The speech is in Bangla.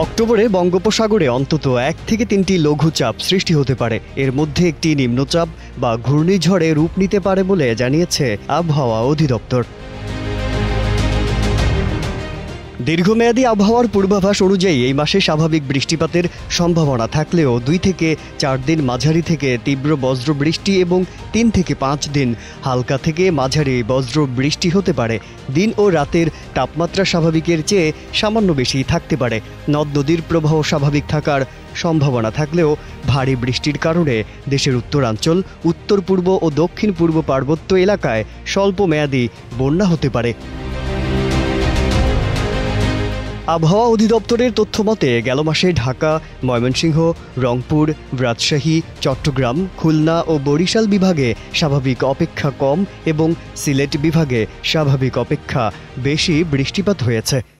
অক্টোবরে বঙ্গোপসাগরে অন্তত 1 থেকে 3টি লঘুচাপ সৃষ্টি হতে পারে। এর মধ্যে একটি নিম্নচাপ বা ঘূর্ণিঝড়ে রূপ নিতে পারে বলে জানিয়েছে আবহাওয়া অধিদপ্তর। দীর্ঘমেয়াদী আবহাওয়ার পূর্বাভাস অনুযায়ী এই মাসে স্বাভাবিক বৃষ্টিপাতের সম্ভাবনা থাকলেও 2 থেকে 4 দিন মাঝারি থেকে তীব্র বজ্র বৃষ্টি এবং 3 থেকে 5 দিন হালকা থেকে মাঝারি বজ্র বৃষ্টি হতে পারে। দিন ও রাতের তাপমাত্রা স্বাভাবিকের চেয়ে সামান্য বেশি থাকতে পারে। নদ নদীর প্রবাহ স্বাভাবিক থাকার সম্ভাবনা থাকলেও ভারী বৃষ্টির কারণে দেশের উত্তরাঞ্চল, উত্তর পূর্ব ও দক্ষিণ পূর্ব পার্বত্য এলাকায় স্বল্প মেয়াদী বন্যা হতে পারে। আবহাওয়া অধিদপ্তরের তথ্যমতে গেল মাসে ঢাকা, ময়মনসিংহ, রংপুর, রাজশাহী, চট্টগ্রাম, খুলনা ও বরিশাল বিভাগে স্বাভাবিক অপেক্ষা কম এবং সিলেট বিভাগে স্বাভাবিক অপেক্ষা বেশি বৃষ্টিপাত হয়েছে।